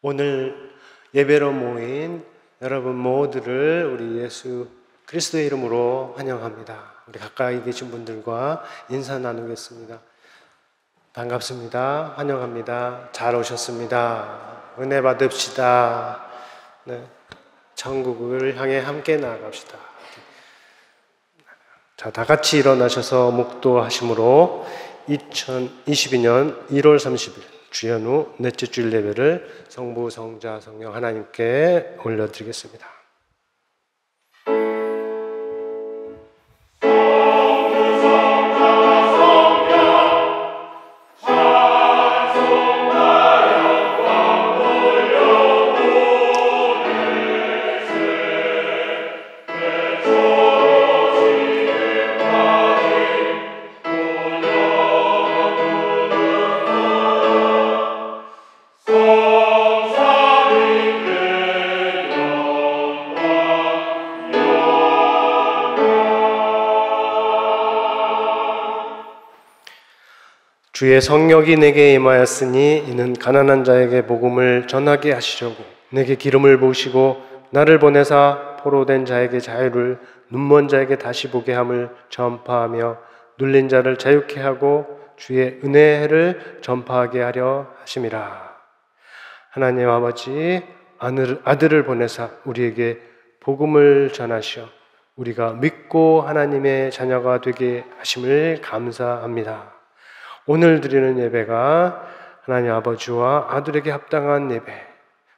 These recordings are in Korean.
오늘 예배로 모인 여러분 모두를 우리 예수 그리스도의 이름으로 환영합니다. 우리 가까이 계신 분들과 인사 나누겠습니다. 반갑습니다. 환영합니다. 잘 오셨습니다. 은혜 받읍시다. 네, 천국을 향해 함께 나아갑시다. 자, 다 같이 일어나셔서 묵도하심으로 2022년 1월 30일 주연후 넷째 주일 예배를 성부, 성자, 성령 하나님께 올려드리겠습니다. 주의 성령이 내게 임하였으니 이는 가난한 자에게 복음을 전하게 하시려고 내게 기름을 부으시고 나를 보내사 포로된 자에게 자유를 눈먼 자에게 다시 보게 함을 전파하며 눌린 자를 자유케 하고 주의 은혜를 전파하게 하려 하심이라. 하나님 아버지, 아들을 보내사 우리에게 복음을 전하시어 우리가 믿고 하나님의 자녀가 되게 하심을 감사합니다. 오늘 드리는 예배가 하나님 아버지와 아들에게 합당한 예배,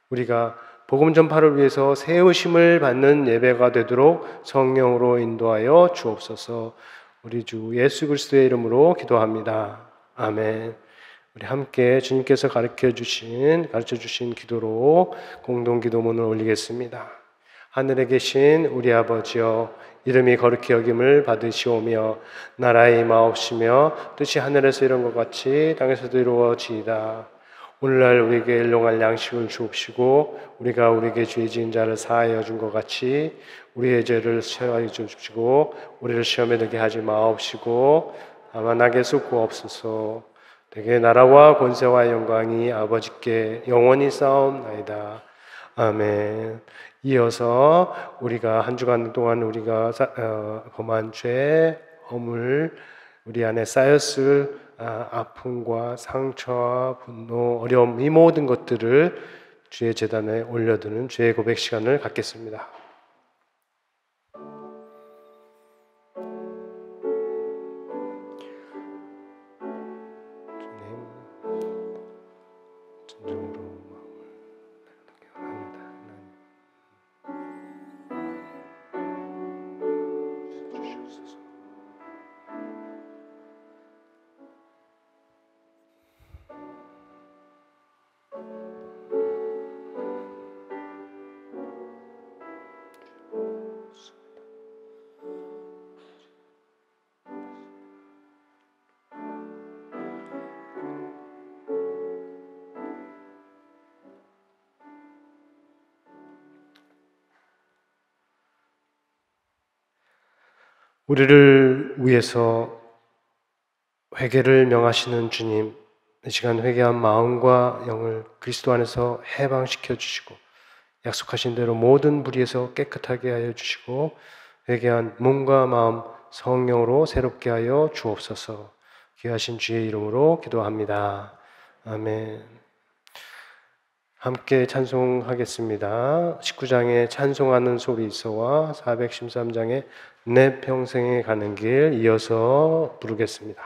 우리가 복음 전파를 위해서 세우심을 받는 예배가 되도록 성령으로 인도하여 주옵소서. 우리 주 예수 그리스도의 이름으로 기도합니다. 아멘. 우리 함께 주님께서 가르쳐 주신 기도로 공동 기도문을 올리겠습니다. 하늘에 계신 우리 아버지여, 이름이 거룩히 여김을 받으시오며 나라의 임하옵시며 뜻이 하늘에서 이룬 것 같이 땅에서도 이루어지이다. 오늘날 우리에게 일용할 양식을 주옵시고 우리가 우리에게 죄 지은 자를 사하여 준 것 같이 우리의 죄를 사하여 주옵시고 우리를 시험에 들게 하지 마옵시고 다만 악에서 구하옵소서. 대개 나라와 권세와 영광이 아버지께 영원히 쌓옵나이다. 아멘. 이어서 우리가 한 주간 동안 우리가 범한 죄, 허물, 우리 안에 쌓였을 아픔과 상처와 분노, 어려움, 이 모든 것들을 주의 제단에 올려드는 죄의 고백 시간을 갖겠습니다. 우리를 위해서 회개를 명하시는 주님, 이 시간 회개한 마음과 영을 그리스도 안에서 해방시켜 주시고 약속하신 대로 모든 불의에서 깨끗하게 하여 주시고 회개한 몸과 마음 성령으로 새롭게 하여 주옵소서. 귀하신 주의 이름으로 기도합니다. 아멘. 함께 찬송하겠습니다. 19장에 찬송하는 소리 있어와 413장에 내 평생에 가는 길 이어서 부르겠습니다.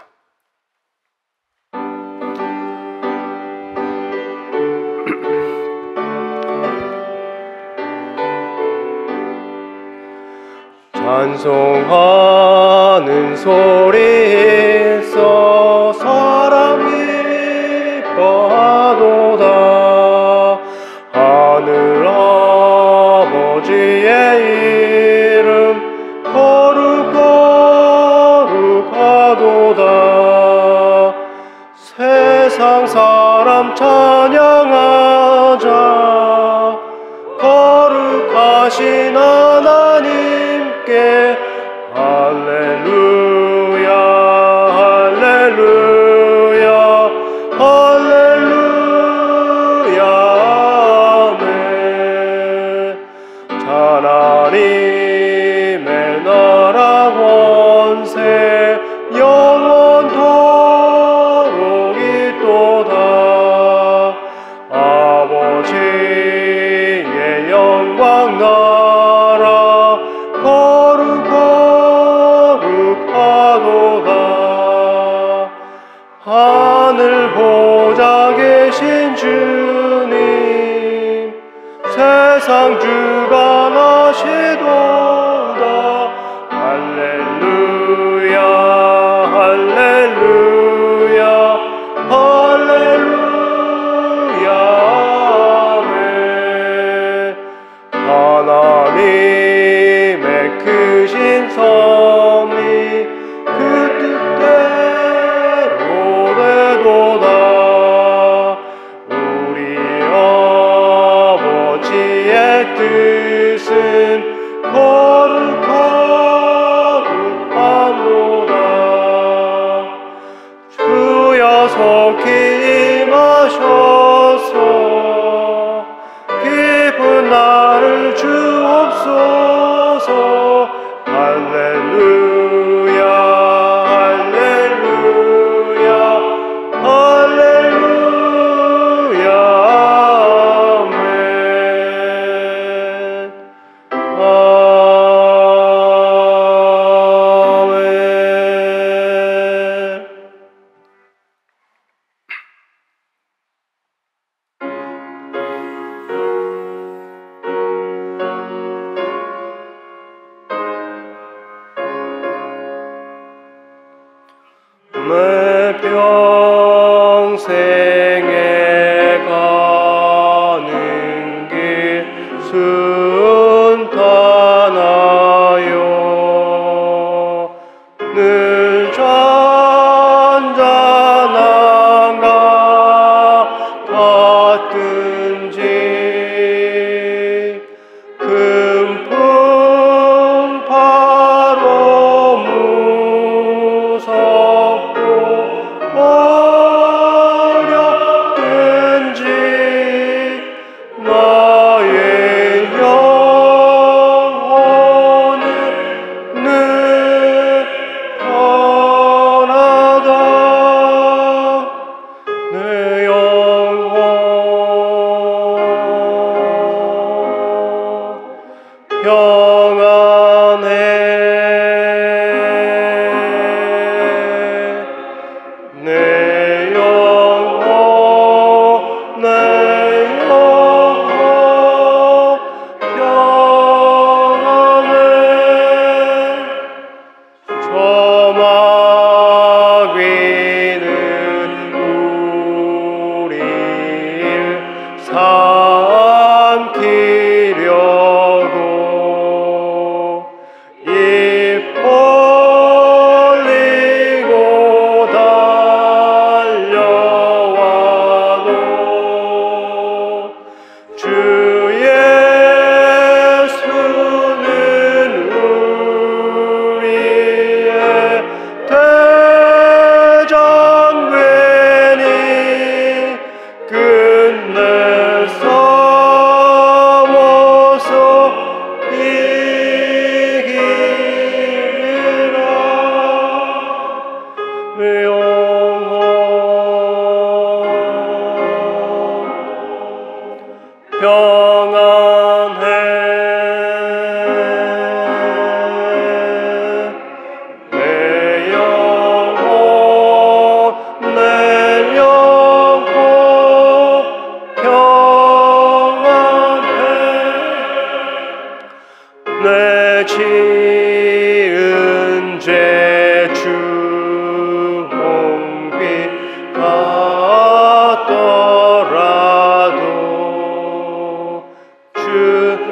찬송하는 소리 있어 사람이 기뻐하도다. 하늘 아버지의 이름 거룩하도다. 세상 사람 찬양하자. 거룩하신 하나님께 할렐루야 세상 주가 나시도다. 할렐루야 할렐루야 할렐루야 아멘. 하나님의 크신 섭리 그 뜻대로 되도다. 우리 아버지의 뜻은 거룩하도다. 주여 속히 임하셔서 기쁜 나를 주옵소서. 할렐루야 할렐루야 할렐루야 아멘. 내 평생에 가는 길 순탄하여 늘 잔잔한가 같든지 금풍 바로 무섭고 어렵든지 나의 영혼은 늘 편하다. 내 영혼 평안해. 내 영혼 평안해. 저막 위는 우리를 삼키려고 입 벌리고 달려와도 주 예수는 우리의 대장되니 끝내 싸워서 이기리라. 내 영혼 평안해. 내 영혼 평안해. 내 지은 죄 주홍빛 같더라도 주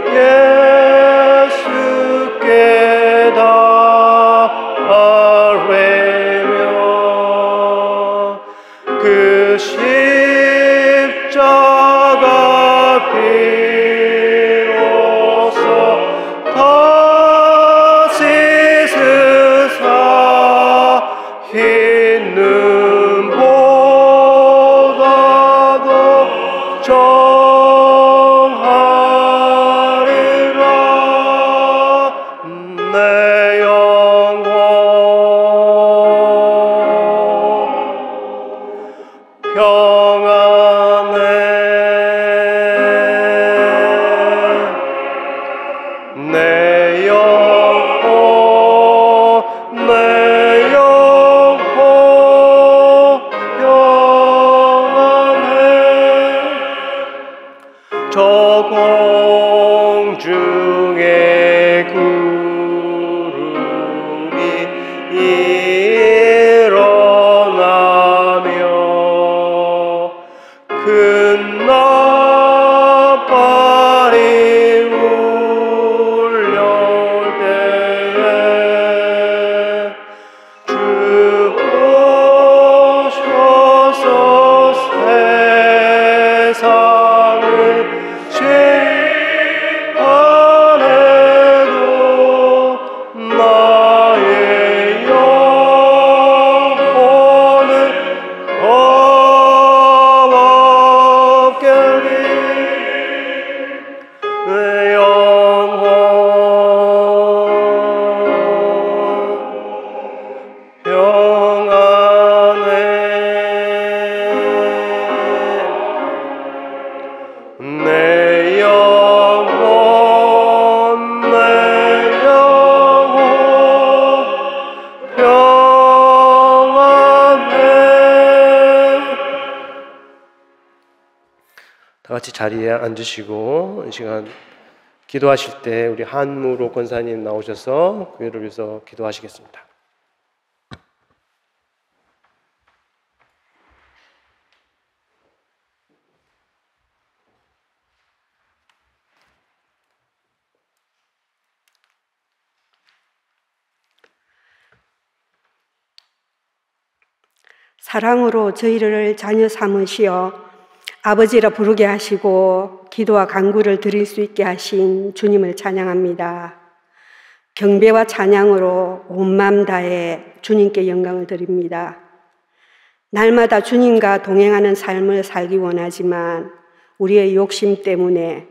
저 공중의 구름이 일어나며 큰 나팔이 울려 때에 주 오셔서 세상을 심판해도 나의 영혼은 없겠니. 내 영혼 평안해. 내 영혼 평안해. 다 같이 자리에 앉으시고 이 시간 기도하실 때 우리 한무로 권사님 나오셔서 교회를 위해서 기도하시겠습니다. 사랑으로 저희를 자녀 삼으시어 아버지라 부르게 하시고 기도와 간구를 드릴 수 있게 하신 주님을 찬양합니다. 경배와 찬양으로 온 마음 다해 주님께 영광을 드립니다. 날마다 주님과 동행하는 삶을 살기 원하지만 우리의 욕심 때문에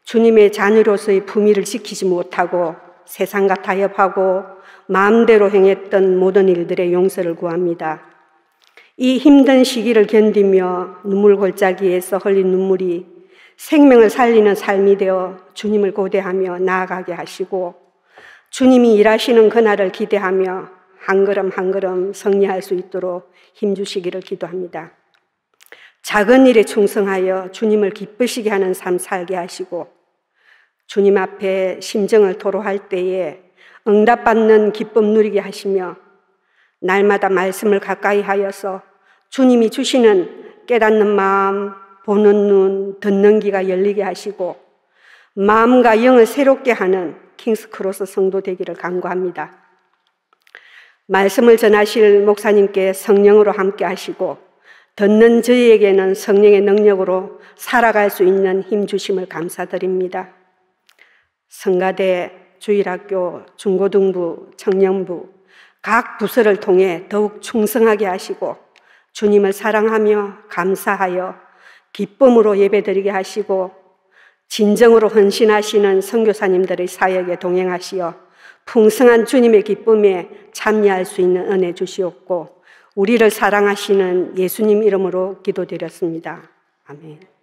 주님의 자녀로서의 품위를 지키지 못하고 세상과 타협하고 마음대로 행했던 모든 일들의 용서를 구합니다. 이 힘든 시기를 견디며 눈물 골짜기에서 흘린 눈물이 생명을 살리는 삶이 되어 주님을 고대하며 나아가게 하시고 주님이 일하시는 그날을 기대하며 한 걸음 한 걸음 승리할 수 있도록 힘주시기를 기도합니다. 작은 일에 충성하여 주님을 기쁘시게 하는 삶 살게 하시고 주님 앞에 심정을 토로할 때에 응답받는 기쁨 누리게 하시며 날마다 말씀을 가까이 하여서 주님이 주시는 깨닫는 마음, 보는 눈, 듣는 귀가 열리게 하시고 마음과 영을 새롭게 하는 킹스크로스 성도 되기를 간구합니다. 말씀을 전하실 목사님께 성령으로 함께 하시고 듣는 저희에게는 성령의 능력으로 살아갈 수 있는 힘 주심을 감사드립니다. 성가대, 주일학교, 중고등부, 청년부 각 부서를 통해 더욱 충성하게 하시고 주님을 사랑하며 감사하여 기쁨으로 예배드리게 하시고 진정으로 헌신하시는 선교사님들의 사역에 동행하시어 풍성한 주님의 기쁨에 참여할 수 있는 은혜 주시옵고 우리를 사랑하시는 예수님 이름으로 기도드렸습니다. 아멘.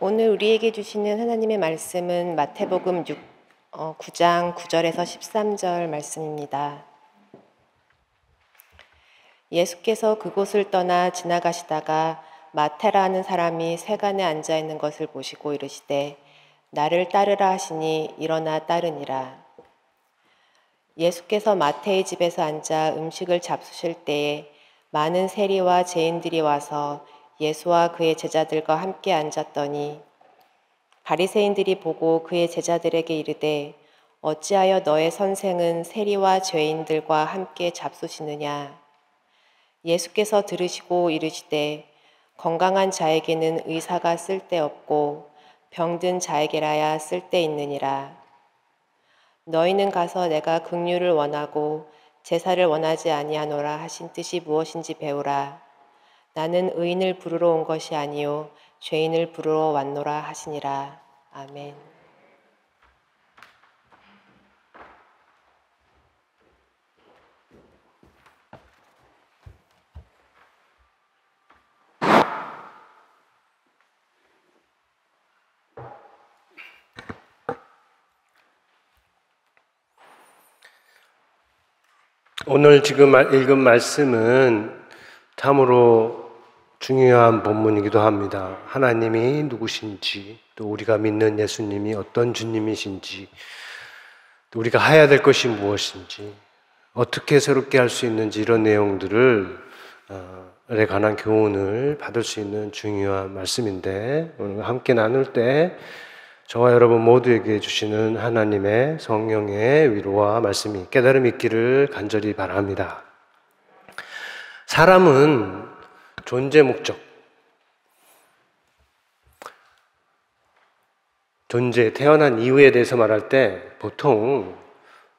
오늘 우리에게 주시는 하나님의 말씀은 마태복음 9장 9절에서 13절 말씀입니다. 예수께서 그곳을 떠나 지나가시다가 마태라 하는 사람이 세간에 앉아 있는 것을 보시고 이르시되 나를 따르라 하시니 일어나 따르니라. 예수께서 마태의 집에서 앉아 음식을 잡수실 때에 많은 세리와 죄인들이 와서 예수와 그의 제자들과 함께 앉았더니 바리새인들이 보고 그의 제자들에게 이르되 어찌하여 너의 선생은 세리와 죄인들과 함께 잡수시느냐. 예수께서 들으시고 이르시되 건강한 자에게는 의사가 쓸데없고 병든 자에게라야 쓸데있느니라. 너희는 가서 내가 긍휼을 원하고 제사를 원하지 아니하노라 하신 뜻이 무엇인지 배우라. 나는 의인을 부르러 온 것이 아니요 죄인을 부르러 왔노라 하시니라. 아멘. 오늘 지금 읽은 말씀은 참으로 중요한 본문이기도 합니다. 하나님이 누구신지, 또 우리가 믿는 예수님이 어떤 주님이신지, 또 우리가 해야 될 것이 무엇인지, 어떻게 새롭게 할 수 있는지 이런 내용들을 에 관한 교훈을 받을 수 있는 중요한 말씀인데, 오늘 함께 나눌 때 저와 여러분 모두에게 주시는 하나님의 성령의 위로와 말씀이 깨달음 있기를 간절히 바랍니다. 사람은 존재 목적, 존재, 태어난 이유에 대해서 말할 때 보통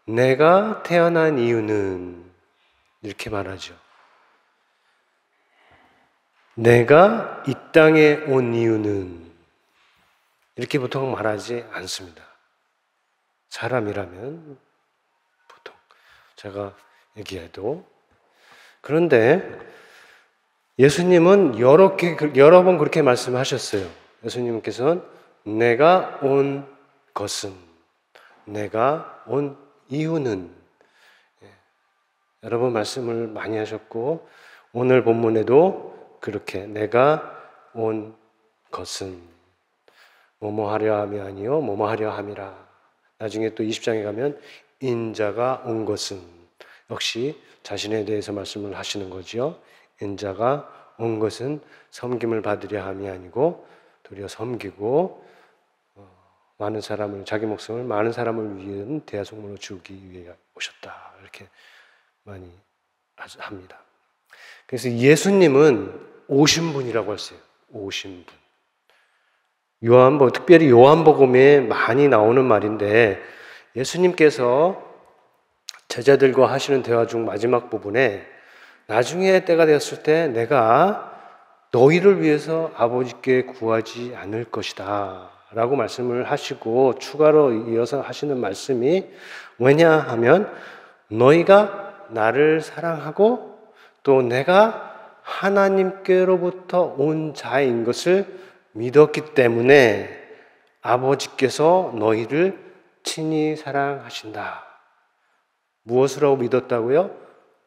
내가 태어난 이유는 이렇게 말하죠. 내가 이 땅에 온 이유는 이렇게 보통 말하지 않습니다. 사람이라면 보통 제가 얘기해도. 그런데 예수님은 여러 번 그렇게 말씀하셨어요. 예수님께서는 내가 온 것은, 내가 온 이유는, 여러 번 말씀을 많이 하셨고 오늘 본문에도 그렇게 내가 온 것은 뭐뭐 하려 함이 아니요 뭐뭐 하려 함이라. 나중에 또 20장에 가면 인자가 온 것은, 역시 자신에 대해서 말씀을 하시는 거죠. 인자가 온 것은 섬김을 받으려 함이 아니고 도리어 섬기고 많은 사람을, 자기 목숨을 많은 사람을 위한 대속물로 주기 위해 오셨다, 이렇게 많이 합니다. 그래서 예수님은 오신 분이라고 했어요. 오신 분. 특별히 요한복음에 많이 나오는 말인데, 예수님께서 제자들과 하시는 대화 중 마지막 부분에 나중에 때가 되었을 때 내가 너희를 위해서 아버지께 구하지 않을 것이다 라고 말씀을 하시고, 추가로 이어서 하시는 말씀이 왜냐하면 너희가 나를 사랑하고 또 내가 하나님께로부터 온 자인 것을 믿었기 때문에 아버지께서 너희를 친히 사랑하신다. 무엇으로 믿었다고요?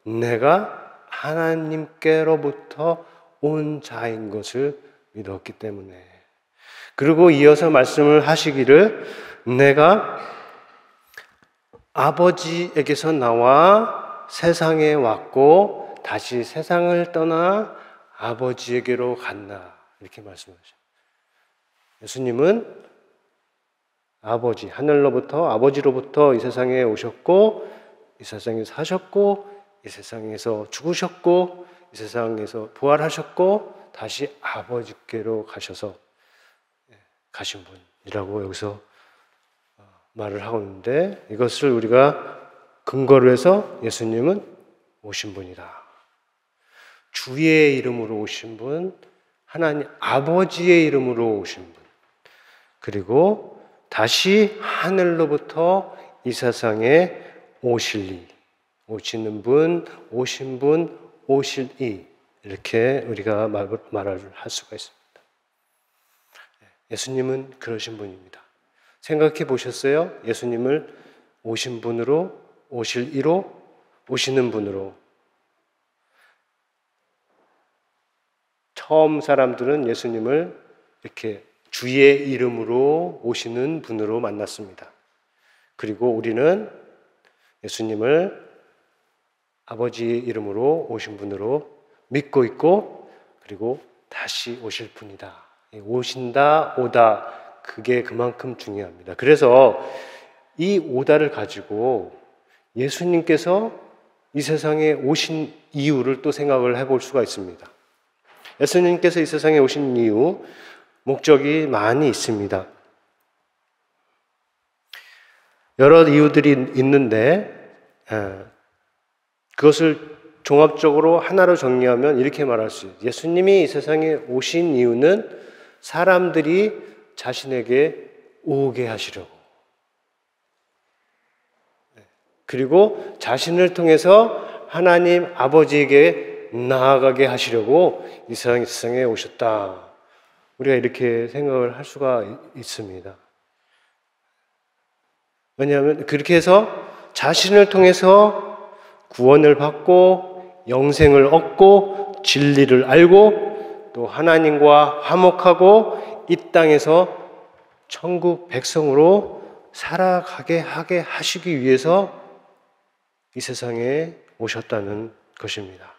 내가 하나님께로부터 온 자인 것을 믿었기 때문에. 그리고 이어서 말씀을 하시기를 내가 아버지에게서 나와 세상에 왔고 다시 세상을 떠나 아버지에게로 갔나, 이렇게 말씀하셨어요. 예수님은 아버지, 하늘로부터, 아버지로부터 이 세상에 오셨고 이 세상에 사셨고 이 세상에서 죽으셨고 이 세상에서 부활하셨고 다시 아버지께로 가셔서 가신 분이라고 여기서 말을 하고 있는데, 이것을 우리가 근거로 해서 예수님은 오신 분이다. 주의 이름으로 오신 분, 하나님 아버지의 이름으로 오신 분, 그리고 다시 하늘로부터 이 세상에 오실 오시는 분, 오신 분, 오실 이, 이렇게 우리가 말을 할 수가 있습니다. 예수님은 그러신 분입니다. 생각해 보셨어요? 예수님을 오신 분으로, 오실 이로, 오시는 분으로. 처음 사람들은 예수님을 이렇게 주의 이름으로 오시는 분으로 만났습니다. 그리고 우리는 예수님을 아버지의 이름으로 오신 분으로 믿고 있고, 그리고 다시 오실 분이다. 오신다, 오다, 그게 그만큼 중요합니다. 그래서 이 오다를 가지고 예수님께서 이 세상에 오신 이유를 또 생각을 해볼 수가 있습니다. 예수님께서 이 세상에 오신 이유, 목적이 많이 있습니다. 여러 이유들이 있는데 그것을 종합적으로 하나로 정리하면 이렇게 말할 수 있어요. 예수님이 이 세상에 오신 이유는 사람들이 자신에게 오게 하시려고, 그리고 자신을 통해서 하나님 아버지에게 나아가게 하시려고 이 세상에 오셨다. 우리가 이렇게 생각을 할 수가 있습니다. 왜냐하면 그렇게 해서 자신을 통해서 구원을 받고 영생을 얻고 진리를 알고 또 하나님과 화목하고 이 땅에서 천국 백성으로 살아가게 하게 하시기 위해서 이 세상에 오셨다는 것입니다.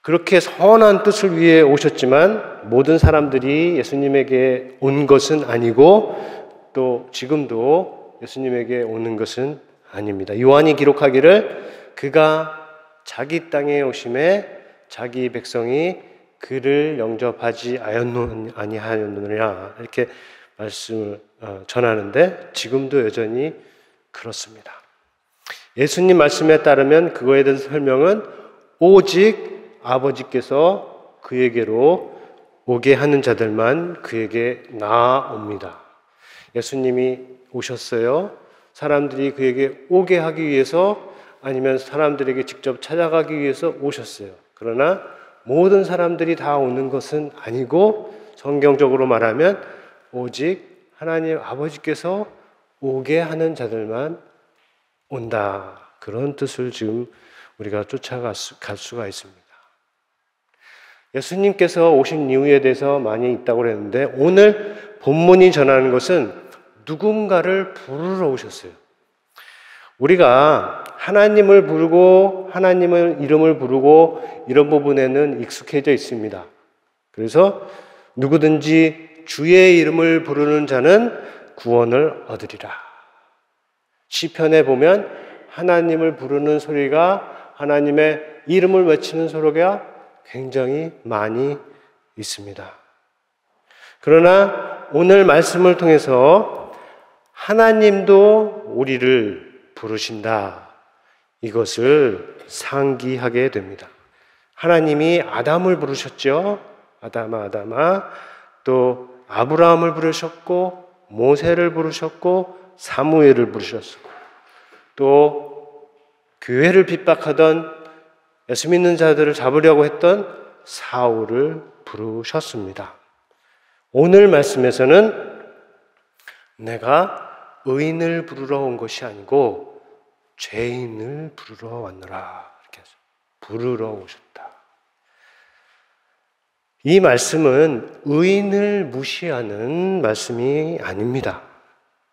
그렇게 선한 뜻을 위해 오셨지만 모든 사람들이 예수님에게 온 것은 아니고 또 지금도 예수님에게 오는 것은 아닙니다. 요한이 기록하기를 그가 자기 땅에 오심에 자기 백성이 그를 영접하지 아니하였느냐 이렇게 말씀을 전하는데 지금도 여전히 그렇습니다. 예수님 말씀에 따르면 그거에 대한 설명은 오직 아버지께서 그에게로 오게 하는 자들만 그에게 나아옵니다. 예수님이 오셨어요. 사람들이 그에게 오게 하기 위해서 아니면 사람들에게 직접 찾아가기 위해서 오셨어요. 그러나 모든 사람들이 다 오는 것은 아니고 성경적으로 말하면 오직 하나님 아버지께서 오게 하는 자들만 온다. 그런 뜻을 지금 우리가 쫓아갈 수가 있습니다. 예수님께서 오신 이유에 대해서 많이 있다고 그랬는데 오늘 본문이 전하는 것은 누군가를 부르러 오셨어요. 우리가 하나님을 부르고 하나님의 이름을 부르고 이런 부분에는 익숙해져 있습니다. 그래서 누구든지 주의 이름을 부르는 자는 구원을 얻으리라. 시편에 보면 하나님을 부르는 소리가 하나님의 이름을 외치는 소리가 굉장히 많이 있습니다. 그러나 오늘 말씀을 통해서 하나님도 우리를 부르신다. 이것을 상기하게 됩니다. 하나님이 아담을 부르셨죠. 아담아, 아담아. 또 아브라함을 부르셨고 모세를 부르셨고 사무엘을 부르셨고 또 교회를 핍박하던 예수 믿는 자들을 잡으려고 했던 사울을 부르셨습니다. 오늘 말씀에서는 내가 의인을 부르러 온 것이 아니고 죄인을 부르러 왔노라. 이렇게 해서 부르러 오셨다. 이 말씀은 의인을 무시하는 말씀이 아닙니다.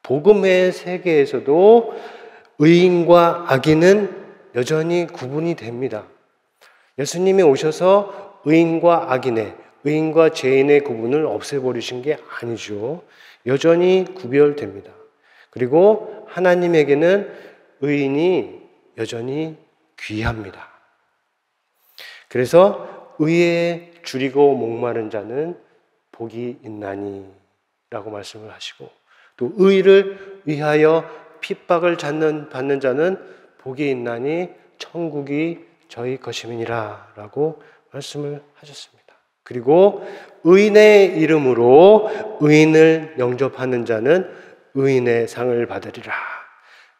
복음의 세계에서도 의인과 악인은 여전히 구분이 됩니다. 예수님이 오셔서 의인과 악인의, 의인과 죄인의 구분을 없애버리신 게 아니죠. 여전히 구별됩니다. 그리고 하나님에게는 의인이 여전히 귀합니다. 그래서 의에 줄이고 목마른 자는 복이 있나니 라고 말씀을 하시고 또 의를 위하여 핍박을 받는 자는 복이 있나니 천국이 저희 것임이니라 라고 말씀을 하셨습니다. 그리고 의인의 이름으로 의인을 영접하는 자는 의인의 상을 받으리라.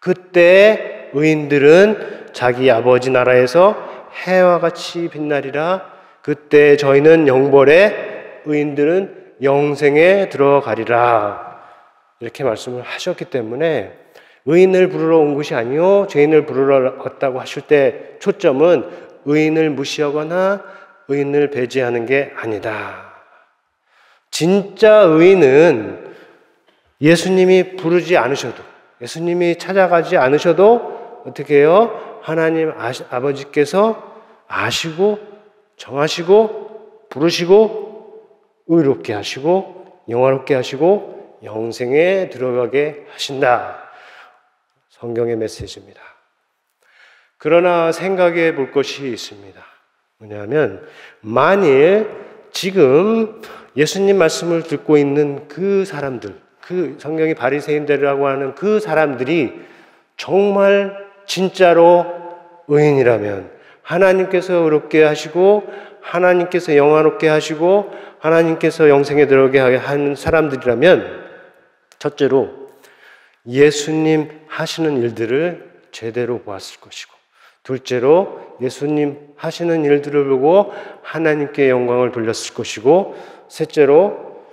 그때 의인들은 자기 아버지 나라에서 해와 같이 빛나리라. 그때 저희는 영벌에 의인들은 영생에 들어가리라. 이렇게 말씀을 하셨기 때문에 의인을 부르러 온 것이 아니요 죄인을 부르러 왔다고 하실 때 초점은 의인을 무시하거나 의인을 배제하는 게 아니다. 진짜 의인은 예수님이 부르지 않으셔도, 예수님이 찾아가지 않으셔도 어떻게 해요? 하나님 아버지께서 아시고 정하시고 부르시고 의롭게 하시고 영화롭게 하시고 영생에 들어가게 하신다. 성경의 메시지입니다. 그러나 생각해 볼 것이 있습니다. 뭐냐면 만일 지금 예수님 말씀을 듣고 있는 그 사람들, 그 성경이 바리새인들이라고 하는 그 사람들이 정말 진짜로 의인이라면, 하나님께서 의롭게 하시고 하나님께서 영화롭게 하시고 하나님께서 영생에 들어가게 하는 사람들이라면, 첫째로 예수님 하시는 일들을 제대로 보았을 것이고, 둘째로 예수님 하시는 일들을 보고 하나님께 영광을 돌렸을 것이고, 셋째로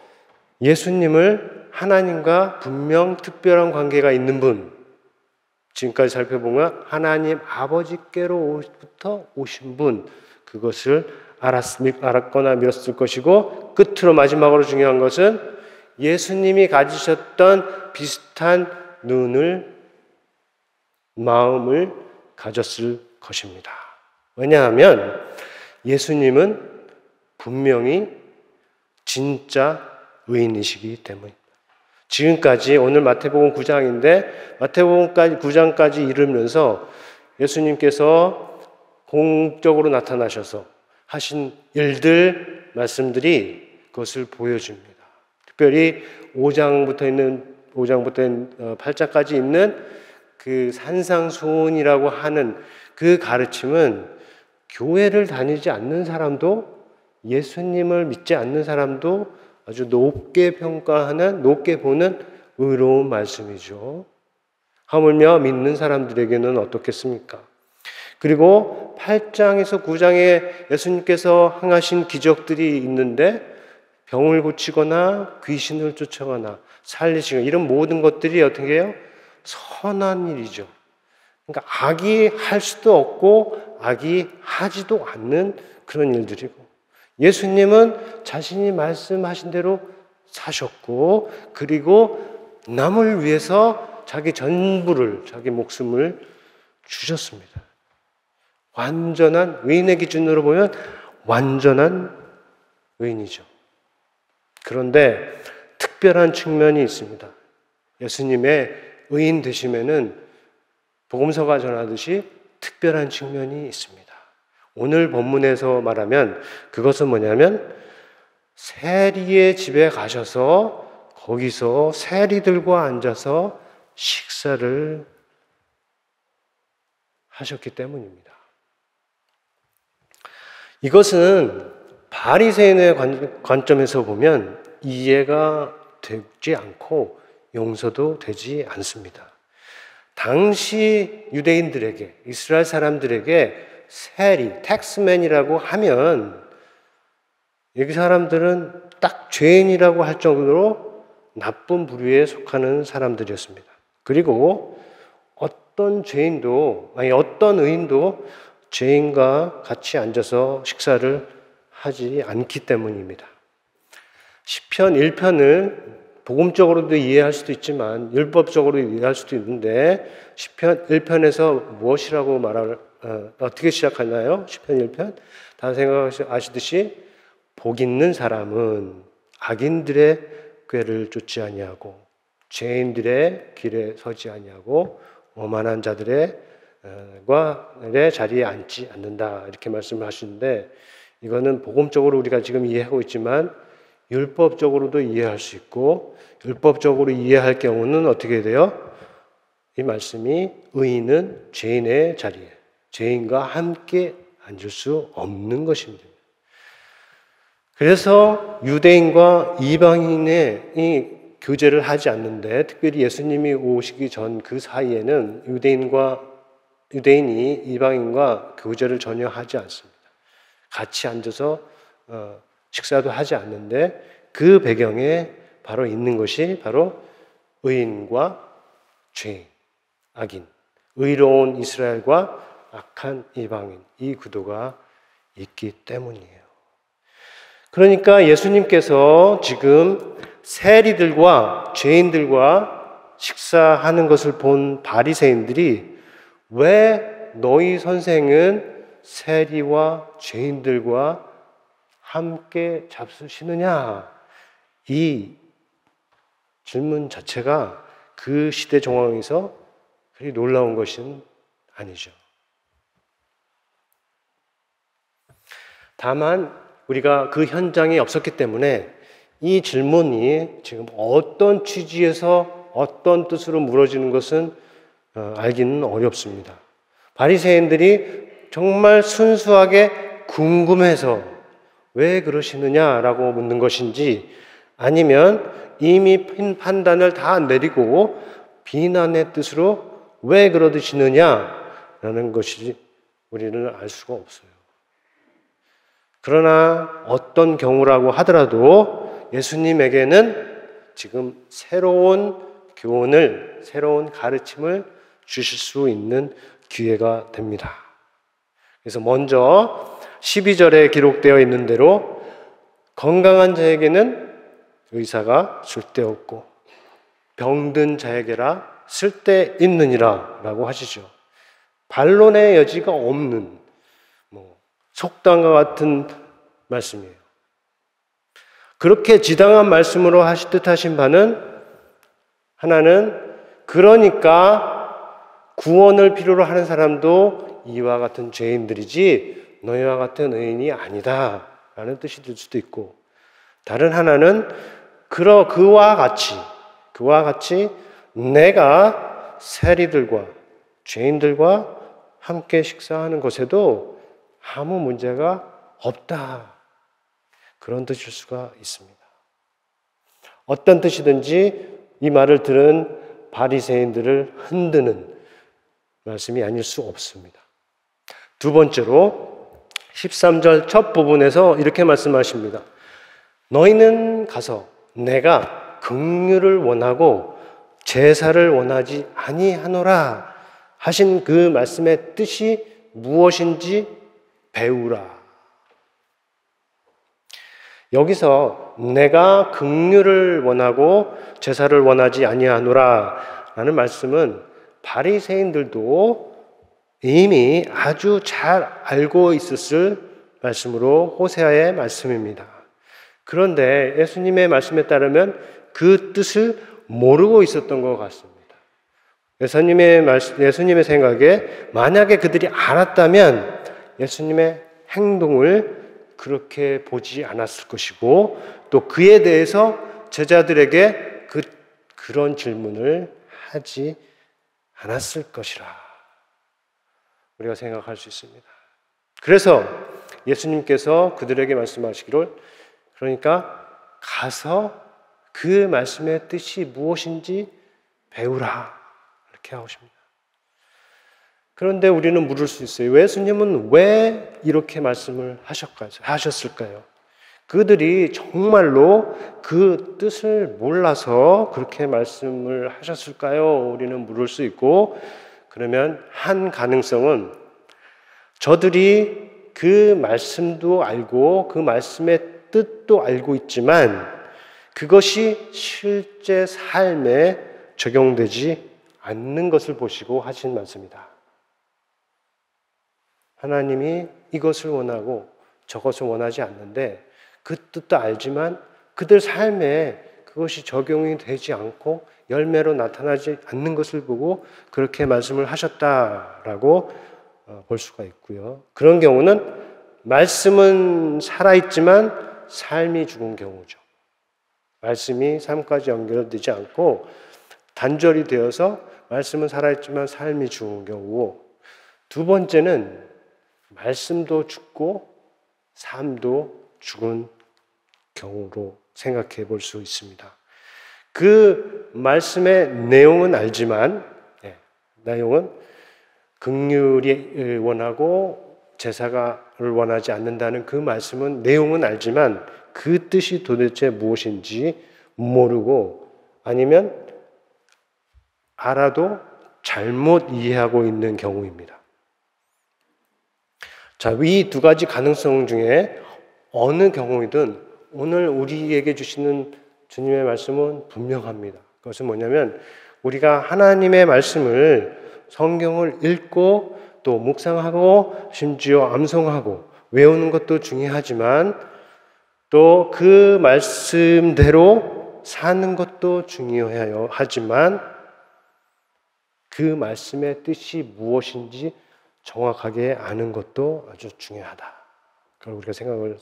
예수님을 하나님과 분명 특별한 관계가 있는 분, 지금까지 살펴보면 하나님 아버지께로부터 오신 분, 그것을 알았거나 믿었을 것이고, 끝으로 마지막으로 중요한 것은 예수님이 가지셨던 비슷한 마음을 가졌을 것입니다. 왜냐하면 예수님은 분명히 진짜 의인이시기 때문입니다. 지금까지 오늘 마태복음 9장인데 마태복음 9장까지 이르면서 예수님께서 공적으로 나타나셔서 하신 일들, 말씀들이 그것을 보여줍니다. 특별히 5장부터 8장까지 있는 그 산상수훈이라고 하는 그 가르침은 교회를 다니지 않는 사람도, 예수님을 믿지 않는 사람도 아주 높게 평가하는, 높게 보는 의로운 말씀이죠. 하물며 믿는 사람들에게는 어떻겠습니까? 그리고 8장에서 9장에 예수님께서 행하신 기적들이 있는데, 병을 고치거나 귀신을 쫓아가나 살리시거나 이런 모든 것들이 어떻게 해요? 선한 일이죠. 그러니까 악이 할 수도 없고 악이 하지도 않는 그런 일들이고, 예수님은 자신이 말씀하신 대로 사셨고, 그리고 남을 위해서 자기 전부를, 자기 목숨을 주셨습니다. 완전한, 의인의 기준으로 보면 완전한 의인이죠. 그런데 특별한 측면이 있습니다. 예수님의 의인 되심에는 복음서가 전하듯이 특별한 측면이 있습니다. 오늘 본문에서 말하면 그것은 뭐냐면, 세리의 집에 가셔서 거기서 세리들과 앉아서 식사를 하셨기 때문입니다. 이것은 바리새인의 관점에서 보면 이해가 되지 않고 용서도 되지 않습니다. 당시 유대인들에게, 이스라엘 사람들에게 세리, 텍스맨이라고 하면 여기 사람들은 딱 죄인이라고 할 정도로 나쁜 부류에 속하는 사람들이었습니다. 그리고 어떤 의인도 죄인과 같이 앉아서 식사를 하지 않기 때문입니다. 시편 1편을 복음적으로도 이해할 수도 있지만 율법적으로 이해할 수도 있는데, 시편 1편에서 무엇이라고 어떻게 시작하나요? 시편 1편? 다 생각하시듯이 복 있는 사람은 악인들의 꾀를 쫓지 아니하고 죄인들의 길에 서지 아니하고 오만한 자들의 자리에 앉지 않는다, 이렇게 말씀을 하시는데, 이거는 복음적으로 우리가 지금 이해하고 있지만 율법적으로도 이해할 수 있고, 율법적으로 이해할 경우는 어떻게 돼요? 이 말씀이 의인은 죄인의 자리에, 죄인과 함께 앉을 수 없는 것입니다. 그래서 유대인과 이방인의 이 교제를 하지 않는데, 특별히 예수님이 오시기 전 그 사이에는 유대인이 이방인과 교제를 전혀 하지 않습니다. 같이 앉아서 식사도 하지 않는데 그 배경에 바로 있는 것이 바로 의인과 죄인, 악인, 의로운 이스라엘과 악한 이방인, 이 구도가 있기 때문이에요. 그러니까 예수님께서 지금 세리들과 죄인들과 식사하는 것을 본 바리새인들이 왜 너희 선생은 세리와 죄인들과 함께 잡수시느냐? 이 질문 자체가 그 시대 정황에서 그리 놀라운 것은 아니죠. 다만 우리가 그 현장에 없었기 때문에 이 질문이 지금 어떤 취지에서 어떤 뜻으로 물어지는 것은 알기는 어렵습니다. 바리새인들이 정말 순수하게 궁금해서 왜 그러시느냐라고 묻는 것인지, 아니면 이미 판단을 다 내리고 비난의 뜻으로 왜 그러시느냐라는 것이 우리는 알 수가 없어요. 그러나 어떤 경우라고 하더라도 예수님에게는 지금 새로운 교훈을, 새로운 가르침을 주실 수 있는 기회가 됩니다. 그래서 먼저 12절에 기록되어 있는 대로 건강한 자에게는 의사가 쓸데없고 병든 자에게라 쓸데있느니라 라고 하시죠. 반론의 여지가 없는 속담과 같은 말씀이에요. 그렇게 지당한 말씀으로 뜻하신 바는, 하나는 그러니까 구원을 필요로 하는 사람도 이와 같은 죄인들이지 너희와 같은 의인이 아니다 라는 뜻이 될 수도 있고, 다른 하나는 그와 같이 내가 세리들과 죄인들과 함께 식사하는 것에도 아무 문제가 없다, 그런 뜻일 수가 있습니다. 어떤 뜻이든지 이 말을 들은 바리새인들을 흔드는 말씀이 아닐 수 없습니다. 두 번째로 13절 첫 부분에서 이렇게 말씀하십니다. 너희는 가서 내가 긍휼을 원하고 제사를 원하지 아니하노라 하신 그 말씀의 뜻이 무엇인지 배우라. 여기서 내가 긍휼을 원하고 제사를 원하지 아니하노라 라는 말씀은 바리새인들도 이미 아주 잘 알고 있었을 말씀으로 호세아의 말씀입니다. 그런데 예수님의 말씀에 따르면 그 뜻을 모르고 있었던 것 같습니다. 예수님의 생각에 만약에 그들이 알았다면 예수님의 행동을 그렇게 보지 않았을 것이고, 또 그에 대해서 제자들에게 그런 질문을 하지 않았을 것이라 우리가 생각할 수 있습니다. 그래서 예수님께서 그들에게 말씀하시기를, 그러니까 가서 그 말씀의 뜻이 무엇인지 배우라, 이렇게 하십니다. 그런데 우리는 물을 수 있어요. 예수님은 왜 이렇게 말씀을 하셨을까요? 그들이 정말로 그 뜻을 몰라서 그렇게 말씀을 하셨을까요? 우리는 물을 수 있고, 그러면 한 가능성은 저들이 그 말씀도 알고 그 말씀의 뜻도 알고 있지만 그것이 실제 삶에 적용되지 않는 것을 보시고 하신 말씀이다. 하나님이 이것을 원하고 저것을 원하지 않는데 그 뜻도 알지만 그들 삶에 그것이 적용이 되지 않고 열매로 나타나지 않는 것을 보고 그렇게 말씀을 하셨다라고 볼 수가 있고요. 그런 경우는 말씀은 살아있지만 삶이 죽은 경우죠. 말씀이 삶까지 연결되지 않고 단절이 되어서 말씀은 살아있지만 삶이 죽은 경우고, 두 번째는 말씀도 죽고 삶도 죽은 경우로 생각해 볼 수 있습니다. 그 말씀의 내용은 알지만, 내용은 긍휼이 원하고 제사를 원하지 않는다는 그 말씀은 내용은 알지만 그 뜻이 도대체 무엇인지 모르고 아니면 알아도 잘못 이해하고 있는 경우입니다. 자, 이 두 가지 가능성 중에 어느 경우이든 오늘 우리에게 주시는 주님의 말씀은 분명합니다. 그것은 뭐냐면 우리가 하나님의 말씀을 성경을 읽고 또 묵상하고 심지어 암송하고 외우는 것도 중요하지만 또 그 말씀대로 사는 것도 중요해요. 하지만 그 말씀의 뜻이 무엇인지 정확하게 아는 것도 아주 중요하다. 그걸 우리가 생각을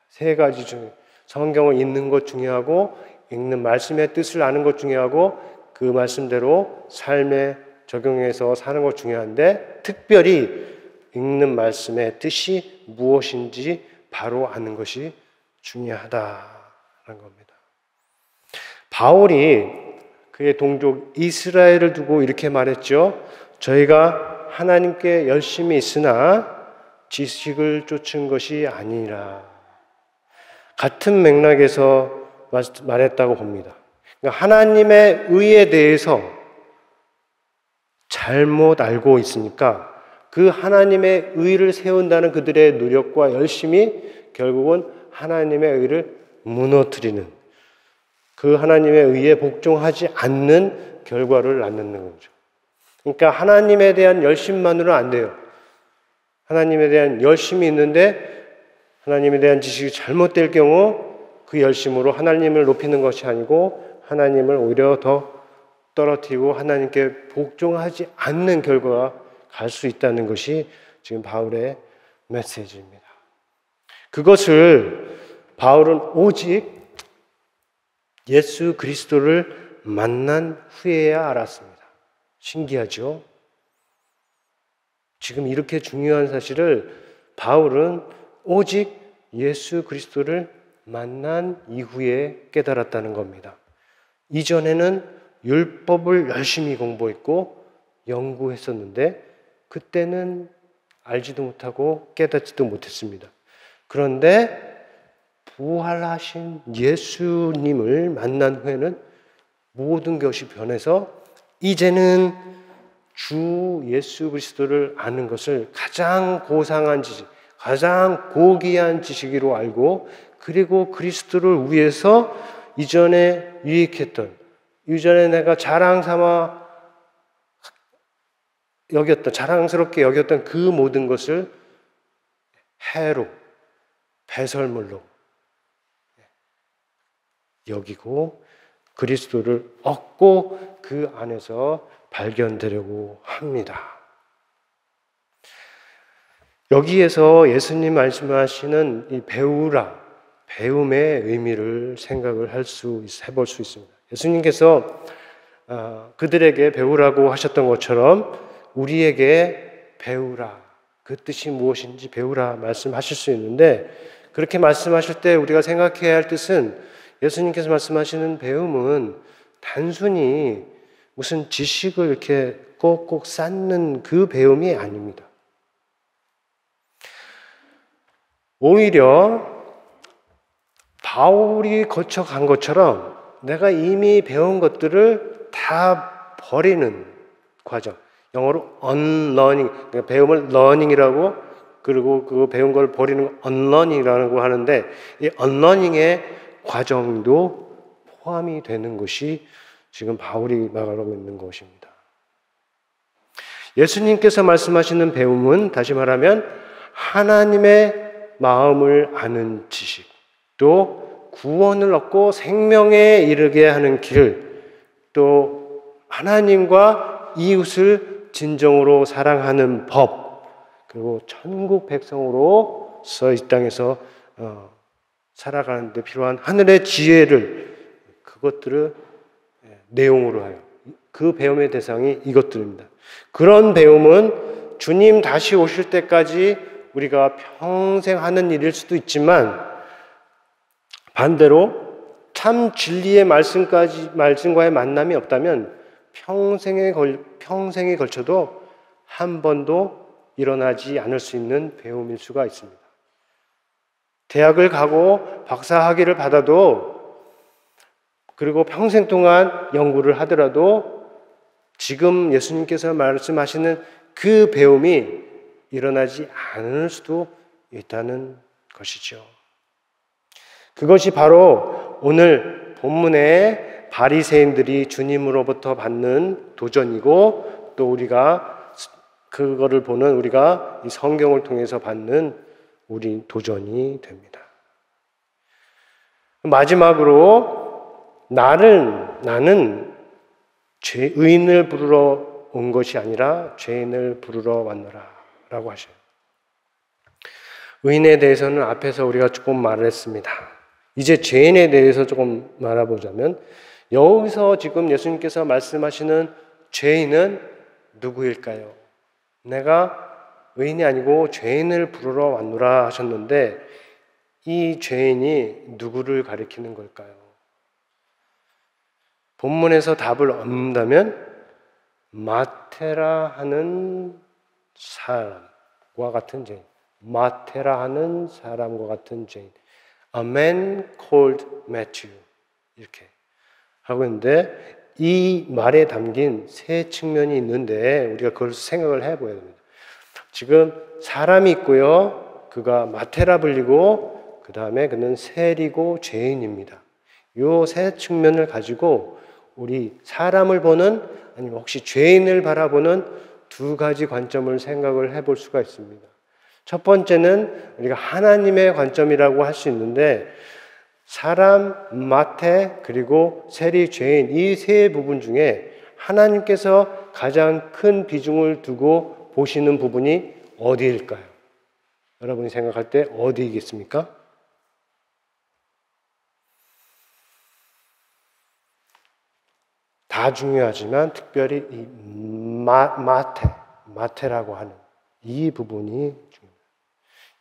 세 가지 중에 성경을 읽는 것 중요하고 읽는 말씀의 뜻을 아는 것 중요하고 그 말씀대로 삶에 적용해서 사는 것 중요한데 특별히 읽는 말씀의 뜻이 무엇인지 바로 아는 것이 중요하다는 겁니다. 바울이 그의 동족 이스라엘을 두고 이렇게 말했죠. 저희가 하나님께 열심히 있으나 지식을 쫓은 것이 아니라 같은 맥락에서 말했다고 봅니다. 그러니까 하나님의 의에 대해서 잘못 알고 있으니까 그 하나님의 의를 세운다는 그들의 노력과 열심이 결국은 하나님의 의를 무너뜨리는 그 하나님의 의에 복종하지 않는 결과를 낳는 거죠. 그러니까 하나님에 대한 열심만으로는 안 돼요. 하나님에 대한 열심이 있는데 하나님에 대한 지식이 잘못될 경우 그 열심으로 하나님을 높이는 것이 아니고 하나님을 오히려 더 떨어뜨리고 하나님께 복종하지 않는 결과가 갈 수 있다는 것이 지금 바울의 메시지입니다. 그것을 바울은 오직 예수 그리스도를 만난 후에야 알았습니다. 신기하죠? 지금 이렇게 중요한 사실을 바울은 오직 예수 그리스도를 만난 이후에 깨달았다는 겁니다. 이전에는 율법을 열심히 공부했고 연구했었는데 그때는 알지도 못하고 깨닫지도 못했습니다. 그런데 부활하신 예수님을 만난 후에는 모든 것이 변해서 이제는 주 예수 그리스도를 아는 것을 가장 고상한 지식, 가장 고귀한 지식으로 알고 그리고 그리스도를 위해서 이전에 유익했던 이전에 내가 자랑 삼아 여겼던 자랑스럽게 여겼던 그 모든 것을 해로 배설물로 여기고 그리스도를 얻고 그 안에서 발견되려고 합니다. 여기에서 예수님 말씀하시는 이 배우라, 배움의 의미를 생각을 해볼 수 있습니다. 예수님께서 그들에게 배우라고 하셨던 것처럼 우리에게 배우라, 그 뜻이 무엇인지 배우라 말씀하실 수 있는데 그렇게 말씀하실 때 우리가 생각해야 할 뜻은 예수님께서 말씀하시는 배움은 단순히 무슨 지식을 이렇게 꼭꼭 쌓는 그 배움이 아닙니다. 오히려 바울이 거쳐간 것처럼 내가 이미 배운 것들을 다 버리는 과정. 영어로 unlearning, 그러니까 배움을 learning이라고 그리고 그 배운 걸 버리는 걸 unlearning이라고 하는데 이 unlearning의 과정도 포함이 되는 것이 지금 바울이 말하고 있는 것입니다. 예수님께서 말씀하시는 배움은 다시 말하면 하나님의 마음을 아는 지식, 또 구원을 얻고 생명에 이르게 하는 길, 또 하나님과 이웃을 진정으로 사랑하는 법, 그리고 천국 백성으로서 이 땅에서 살아가는 데 필요한 하늘의 지혜를 그것들을 내용으로 하여 그 배움의 대상이 이것들입니다. 그런 배움은 주님 다시 오실 때까지 우리가 평생 하는 일일 수도 있지만 반대로 참 진리의 말씀과의 만남이 없다면 평생에 걸쳐도 한 번도 일어나지 않을 수 있는 배움일 수가 있습니다. 대학을 가고 박사학위를 받아도, 그리고 평생 동안 연구를 하더라도 지금 예수님께서 말씀하시는 그 배움이 일어나지 않을 수도 있다는 것이죠. 그것이 바로 오늘 본문의 바리새인들이 주님으로부터 받는 도전이고, 또 우리가 그거를 보는 우리가 이 성경을 통해서 받는 우리 도전이 됩니다. 마지막으로 나는 의인을 부르러 온 것이 아니라 죄인을 부르러 왔노라 라고 하셔요. 의인에 대해서는 앞에서 우리가 조금 말을 했습니다. 이제 죄인에 대해서 조금 말해보자면, 여기서 지금 예수님께서 말씀하시는 죄인은 누구일까요? 내가 의인이 아니고 죄인을 부르러 왔노라 하셨는데, 이 죄인이 누구를 가리키는 걸까요? 본문에서 답을 얻는다면 마태라 하는 사람과 같은 죄인, 마태라 하는 사람과 같은 죄인, A man called Matthew, 이렇게 하고 있는데, 이 말에 담긴 세 측면이 있는데 우리가 그걸 생각을 해봐야 됩니다. 지금 사람이 있고요, 그가 마태라 불리고, 그 다음에 그는 세리고 죄인입니다. 이 세 측면을 가지고 우리 사람을 보는, 아니면 혹시 죄인을 바라보는 두 가지 관점을 생각을 해볼 수가 있습니다. 첫 번째는 우리가 하나님의 관점이라고 할 수 있는데, 사람, 마태, 그리고 세리, 죄인, 이 세 부분 중에 하나님께서 가장 큰 비중을 두고 보시는 부분이 어디일까요? 여러분이 생각할 때 어디이겠습니까? 다 중요하지만 특별히 이 마태라고 하는 이 부분이 중요합니다.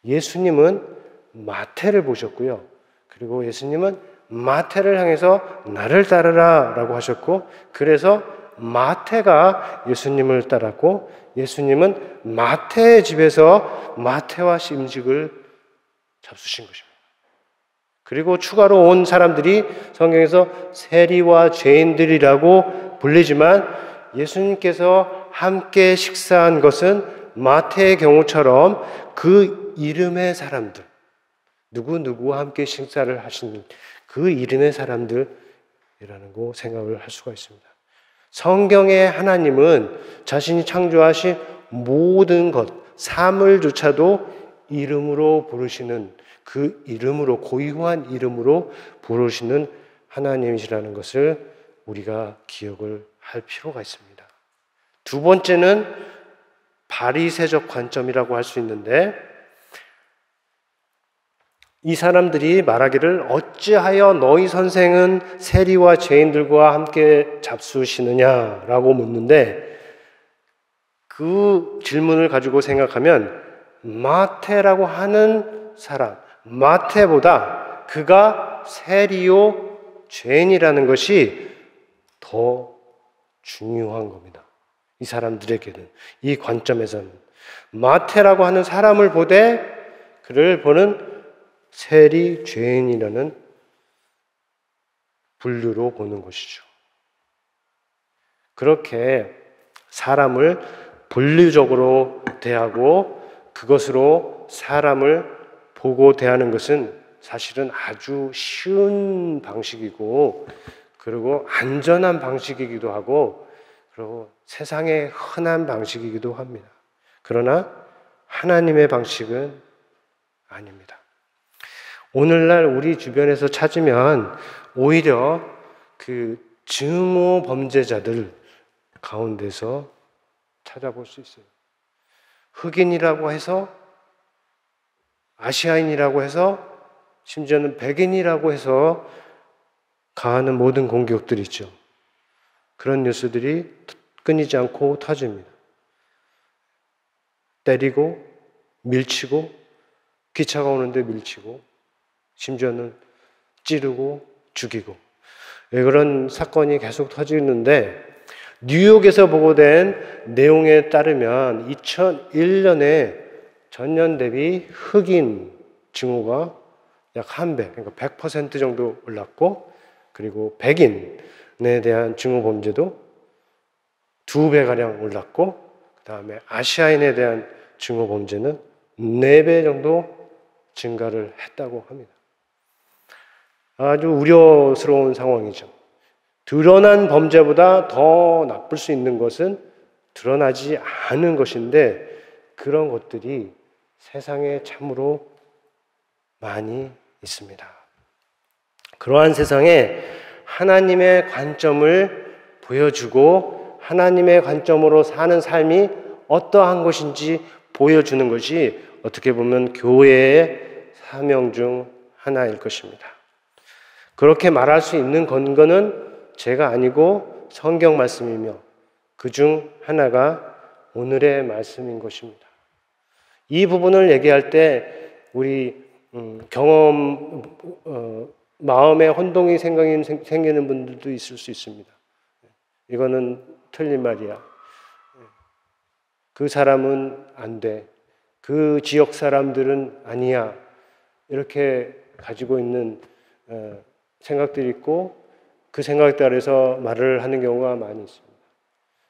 예수님은 마태를 보셨고요. 그리고 예수님은 마태를 향해서 나를 따르라 라고 하셨고, 그래서 마태가 예수님을 따랐고, 예수님은 마태의 집에서 마태와 음식을 잡수신 것입니다. 그리고 추가로 온 사람들이 성경에서 세리와 죄인들이라고 불리지만, 예수님께서 함께 식사한 것은 마태의 경우처럼 그 이름의 사람들, 누구와 함께 식사를 하신 그 이름의 사람들이라는 거 생각을 할 수가 있습니다. 성경의 하나님은 자신이 창조하신 모든 것, 사물조차도 이름으로 부르시는, 그 이름으로, 고유한 이름으로 부르시는 하나님이시라는 것을 우리가 기억을 할 필요가 있습니다. 두 번째는 바리새적 관점이라고 할 수 있는데, 이 사람들이 말하기를 어찌하여 너희 선생은 세리와 죄인들과 함께 잡수시느냐라고 묻는데, 그 질문을 가지고 생각하면 마태라고 하는 사람, 마태보다 그가 세리요 죄인이라는 것이 더 중요한 겁니다. 이 사람들에게는, 이 관점에서는 마태라고 하는 사람을 보되 그를 보는 세리 죄인이라는 분류로 보는 것이죠. 그렇게 사람을 분류적으로 대하고 그것으로 사람을 보고 대하는 것은 사실은 아주 쉬운 방식이고, 그리고 안전한 방식이기도 하고, 그리고 세상의 흔한 방식이기도 합니다. 그러나 하나님의 방식은 아닙니다. 오늘날 우리 주변에서 찾으면 오히려 그 증오 범죄자들 가운데서 찾아볼 수 있어요. 흑인이라고 해서, 아시아인이라고 해서, 심지어는 백인이라고 해서 가하는 모든 공격들이 있죠. 그런 뉴스들이 끊이지 않고 터집니다. 때리고, 밀치고, 기차가 오는데 밀치고, 심지어는 찌르고 죽이고, 그런 사건이 계속 터지는데, 뉴욕에서 보고된 내용에 따르면 2001년에 전년 대비 흑인 증오가 약 1배, 그러니까 100% 정도 올랐고, 그리고 백인에 대한 증오 범죄도 2배가량 올랐고, 그 다음에 아시아인에 대한 증오 범죄는 4배 정도 증가를 했다고 합니다. 아주 우려스러운 상황이죠. 드러난 범죄보다 더 나쁠 수 있는 것은 드러나지 않은 것인데, 그런 것들이 세상에 참으로 많이 있습니다. 그러한 세상에 하나님의 관점을 보여주고 하나님의 관점으로 사는 삶이 어떠한 것인지 보여주는 것이 어떻게 보면 교회의 사명 중 하나일 것입니다. 그렇게 말할 수 있는 근거는 제가 아니고 성경 말씀이며 그 중 하나가 오늘의 말씀인 것입니다. 이 부분을 얘기할 때 우리 마음에 혼동이 생기는 분들도 있을 수 있습니다. 이거는 틀린 말이야. 그 사람은 안 돼. 그 지역 사람들은 아니야. 이렇게 가지고 있는 생각들이 있고, 그 생각에 따라서 말을 하는 경우가 많이 있습니다.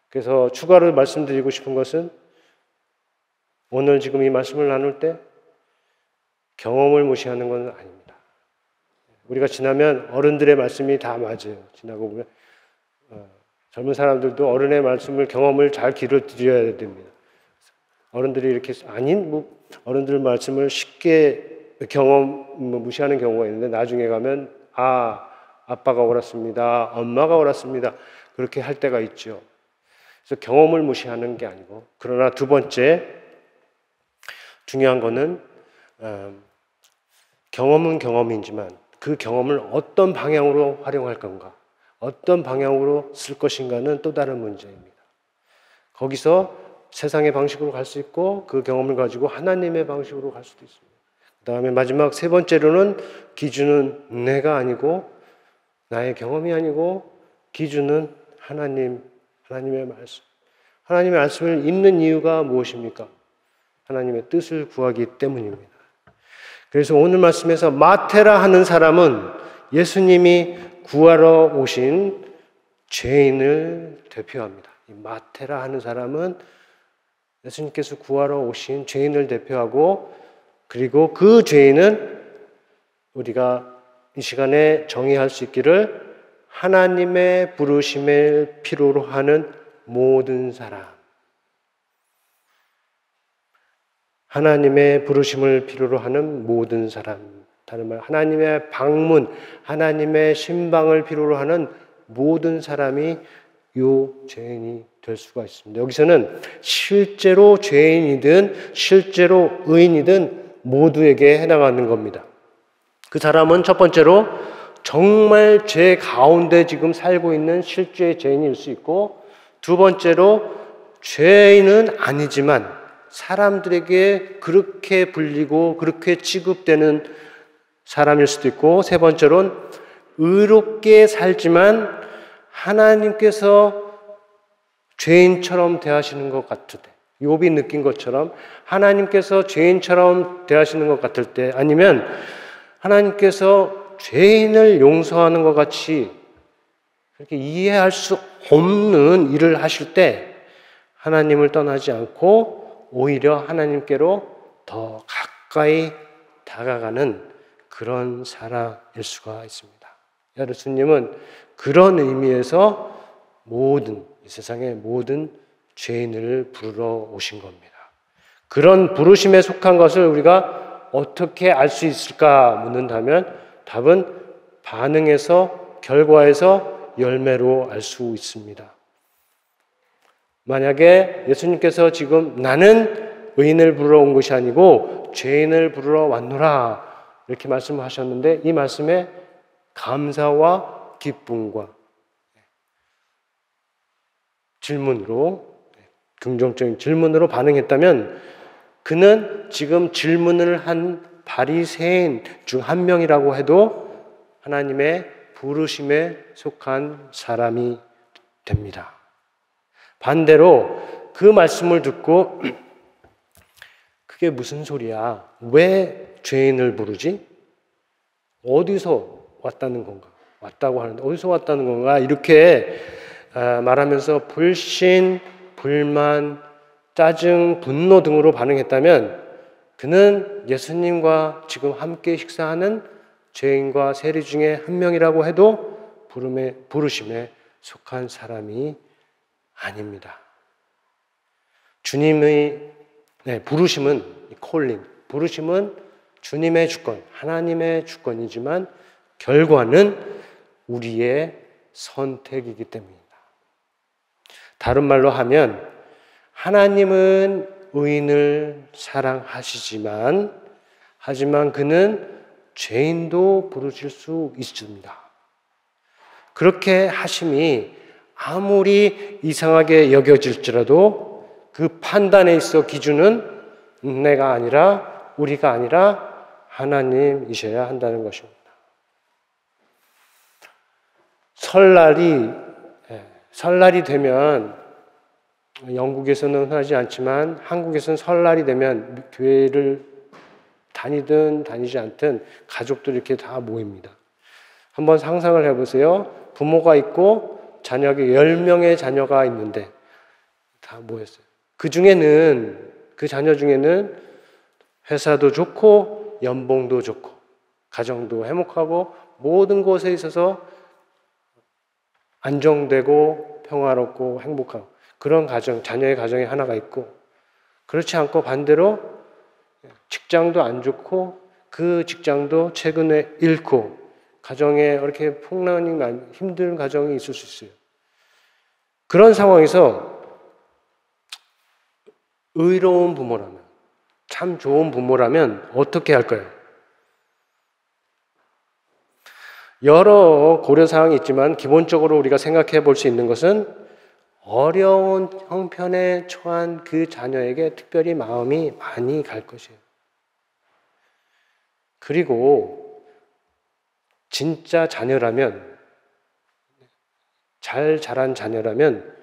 그래서 추가로 말씀드리고 싶은 것은, 오늘 지금 이 말씀을 나눌 때 경험을 무시하는 건 아닙니다. 우리가 지나면 어른들의 말씀이 다 맞아요. 지나고 보면 젊은 사람들도 어른의 말씀을, 경험을 잘 귀를 들여야 됩니다. 어른들이 이렇게 어른들 말씀을 쉽게 무시하는 경우가 있는데, 나중에 가면 아빠가 옳았습니다, 엄마가 옳았습니다, 그렇게 할 때가 있죠. 그래서 경험을 무시하는 게 아니고, 그러나 두 번째 중요한 거는 경험은 경험이지만 그 경험을 어떤 방향으로 활용할 건가, 어떤 방향으로 쓸 것인가는 또 다른 문제입니다. 거기서 세상의 방식으로 갈 수 있고, 그 경험을 가지고 하나님의 방식으로 갈 수도 있습니다. 그 다음에 마지막 세 번째로는, 기준은 내가 아니고, 나의 경험이 아니고, 기준은 하나님의 말씀. 하나님의 말씀을 읽는 이유가 무엇입니까? 하나님의 뜻을 구하기 때문입니다. 그래서 오늘 말씀에서 마테라 하는 사람은 예수님이 구하러 오신 죄인을 대표합니다. 이 마테라 하는 사람은 예수님께서 구하러 오신 죄인을 대표하고, 그리고 그 죄인은 우리가 이 시간에 정의할 수 있기를 하나님의 부르심을 필요로 하는 모든 사람, 하나님의 부르심을 필요로 하는 모든 사람, 다른 말 하나님의 방문, 하나님의 신방을 필요로 하는 모든 사람이 요 죄인이 될 수가 있습니다. 여기서는 실제로 죄인이든 실제로 의인이든 모두에게 해당하는 겁니다. 그 사람은 첫 번째로 정말 죄 가운데 지금 살고 있는 실제 죄인일 수 있고, 두 번째로 죄인은 아니지만 사람들에게 그렇게 불리고 그렇게 취급되는 사람일 수도 있고, 세 번째로는 의롭게 살지만 하나님께서 죄인처럼 대하시는 것 같을 때, 욥이 느낀 것처럼 하나님께서 죄인처럼 대하시는 것 같을 때, 아니면 하나님께서 죄인을 용서하는 것 같이 그렇게 이해할 수 없는 일을 하실 때 하나님을 떠나지 않고 오히려 하나님께로 더 가까이 다가가는 그런 사람일 수가 있습니다. 예수님은 그런 의미에서 이 세상의 모든 죄인을 부르러 오신 겁니다. 그런 부르심에 속한 것을 우리가 어떻게 알 수 있을까 묻는다면, 답은 반응에서, 결과에서, 열매로 알 수 있습니다. 만약에 예수님께서 지금 나는 의인을 부르러 온 것이 아니고 죄인을 부르러 왔노라 이렇게 말씀하셨는데, 이 말씀에 감사와 기쁨과 질문으로, 긍정적인 질문으로 반응했다면, 그는 지금 질문을 한 바리새인 중 한 명이라고 해도 하나님의 부르심에 속한 사람이 됩니다. 반대로 그 말씀을 듣고 그게 무슨 소리야? 왜 죄인을 부르지? 어디서 왔다는 건가? 왔다고 하는데 어디서 왔다는 건가? 이렇게 말하면서 불신, 불만, 짜증, 분노 등으로 반응했다면 그는 예수님과 지금 함께 식사하는 죄인과 세리 중에 한 명이라고 해도 부르심에 속한 사람이 아닙니다. 주님의 부르심은 부르심은 주님의 주권, 하나님의 주권이지만 결과는 우리의 선택이기 때문입니다. 다른 말로 하면 하나님은 의인을 사랑하시지만 하지만 그는 죄인도 부르실 수 있습니다. 그렇게 하심이 아무리 이상하게 여겨질지라도 그 판단에 있어 기준은 내가 아니라 우리가 아니라 하나님이셔야 한다는 것입니다. 설날이 되면 영국에서는 흔하지 않지만 한국에서는 설날이 되면 교회를 다니든 다니지 않든 가족들이 이렇게 다 모입니다. 한번 상상을 해보세요. 부모가 있고 자녀가 10명의 자녀가 있는데 다 모였어요. 그 자녀 중에는 회사도 좋고 연봉도 좋고 가정도 행복하고 모든 것에 있어서 안정되고 평화롭고 행복하고 그런 가정, 자녀의 가정이 하나가 있고 그렇지 않고 반대로 직장도 안 좋고 그 직장도 최근에 잃고 가정에 이렇게 풍랑이 힘든 가정이 있을 수 있어요. 그런 상황에서 의로운 부모라면, 참 좋은 부모라면 어떻게 할까요? 여러 고려사항이 있지만 기본적으로 우리가 생각해 볼 수 있는 것은 어려운 형편에 처한 그 자녀에게 특별히 마음이 많이 갈 것이에요. 그리고 진짜 자녀라면, 잘 자란 자녀라면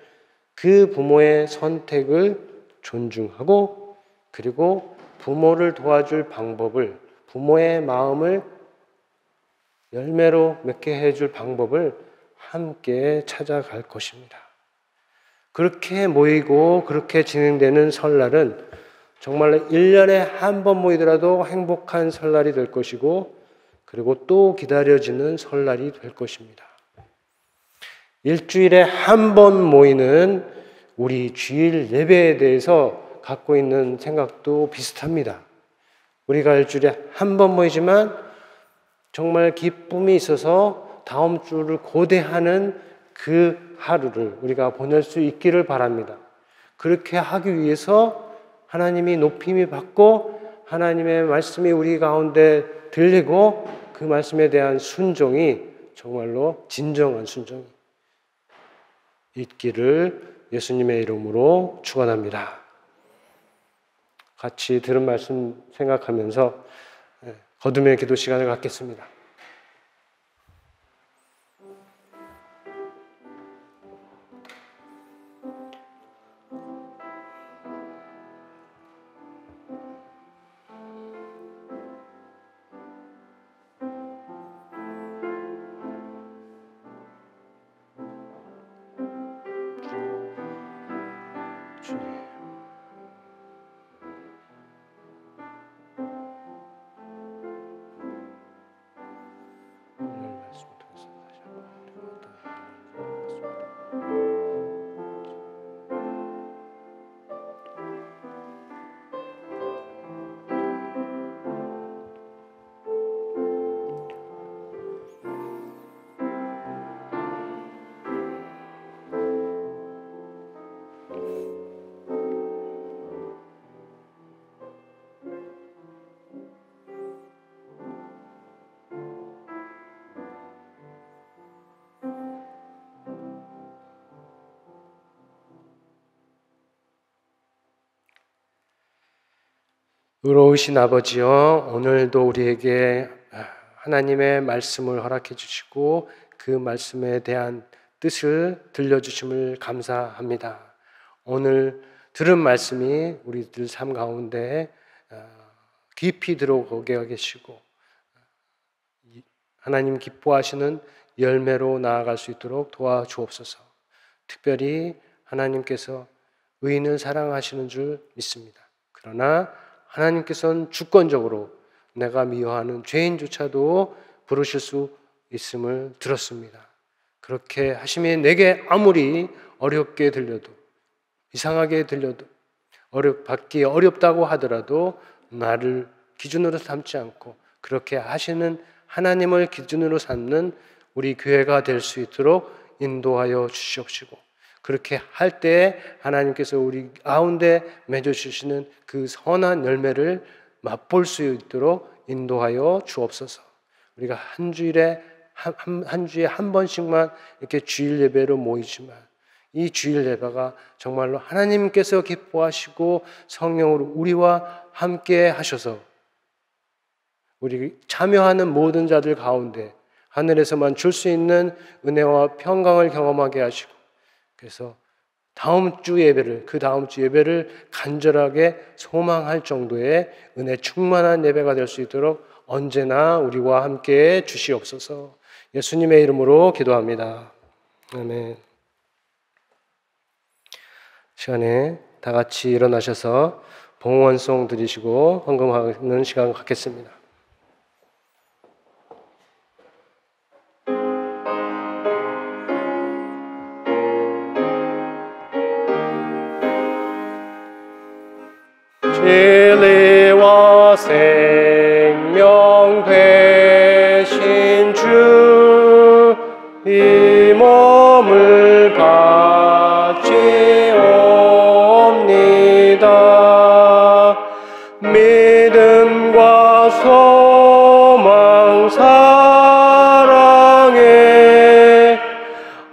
그 부모의 선택을 존중하고 그리고 부모를 도와줄 방법을, 부모의 마음을 열매로 맺게 해줄 방법을 함께 찾아갈 것입니다. 그렇게 모이고 그렇게 진행되는 설날은 정말 1년에 한 번 모이더라도 행복한 설날이 될 것이고 그리고 또 기다려지는 설날이 될 것입니다. 일주일에 한 번 모이는 우리 주일 예배에 대해서 갖고 있는 생각도 비슷합니다. 우리가 일주일에 한 번 모이지만 정말 기쁨이 있어서 다음 주를 고대하는 그 하루를 우리가 보낼 수 있기를 바랍니다. 그렇게 하기 위해서 하나님이 높임이 받고 하나님의 말씀이 우리 가운데 들리고 그 말씀에 대한 순종이 정말로 진정한 순종이 있기를 예수님의 이름으로 축원합니다. 같이 들은 말씀 생각하면서 거듭의 기도 시간을 갖겠습니다. 의로우신 아버지여, 오늘도 우리에게 하나님의 말씀을 허락해 주시고 그 말씀에 대한 뜻을 들려주심을 감사합니다. 오늘 들은 말씀이 우리들 삶 가운데 깊이 들어오게 하시고 하나님 기뻐하시는 열매로 나아갈 수 있도록 도와주옵소서. 특별히 하나님께서 의인을 사랑하시는 줄 믿습니다. 그러나 하나님께서는 주권적으로 내가 미워하는 죄인조차도 부르실 수 있음을 들었습니다. 그렇게 하심이 내게 아무리 어렵게 들려도, 이상하게 들려도, 받기 어렵다고 하더라도 나를 기준으로 삼지 않고 그렇게 하시는 하나님을 기준으로 삼는 우리 교회가 될 수 있도록 인도하여 주시옵시고, 그렇게 할 때 하나님께서 우리 가운데 맺어주시는 그 선한 열매를 맛볼 수 있도록 인도하여 주옵소서. 우리가 한 주에 한 번씩만 이렇게 주일 예배로 모이지만 이 주일 예배가 정말로 하나님께서 기뻐하시고 성령으로 우리와 함께 하셔서 우리 참여하는 모든 자들 가운데 하늘에서만 줄 수 있는 은혜와 평강을 경험하게 하시고, 그래서 다음 주 예배를, 그 다음 주 예배를 간절하게 소망할 정도의 은혜 충만한 예배가 될 수 있도록 언제나 우리와 함께 주시옵소서. 예수님의 이름으로 기도합니다. 아멘. 시간에 다 같이 일어나셔서 봉헌송 드리시고 헌금하는 시간 갖겠습니다. 진리와 생명 되신 주, 이 몸을 바치옵니다. 믿음과 소망 사랑에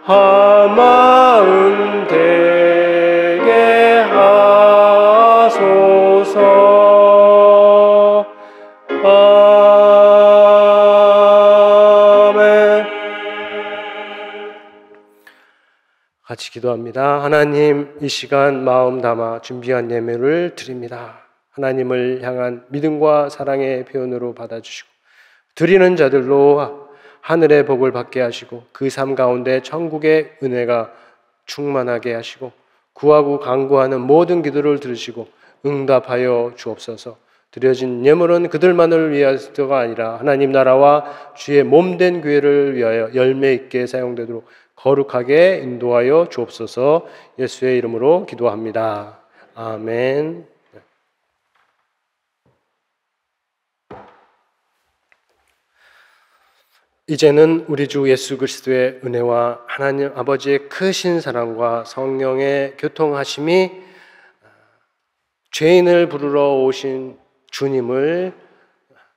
한 마음 되게 하소서. 아멘. 같이 기도합니다. 하나님, 이 시간 마음 담아 준비한 예물을 드립니다. 하나님을 향한 믿음과 사랑의 표현으로 받아주시고 드리는 자들로 하늘의 복을 받게 하시고 그 삶 가운데 천국의 은혜가 충만하게 하시고 구하고 간구하는 모든 기도를 들으시고 응답하여 주옵소서. 드려진 예물은 그들만을 위해서가 아니라 하나님 나라와 주의 몸된 교회를 위하여 열매 있게 사용되도록 거룩하게 인도하여 주옵소서. 예수의 이름으로 기도합니다. 아멘. 이제는 우리 주 예수 그리스도의 은혜와 하나님 아버지의 크신 사랑과 성령의 교통하심이 죄인을 부르러 오신 주님을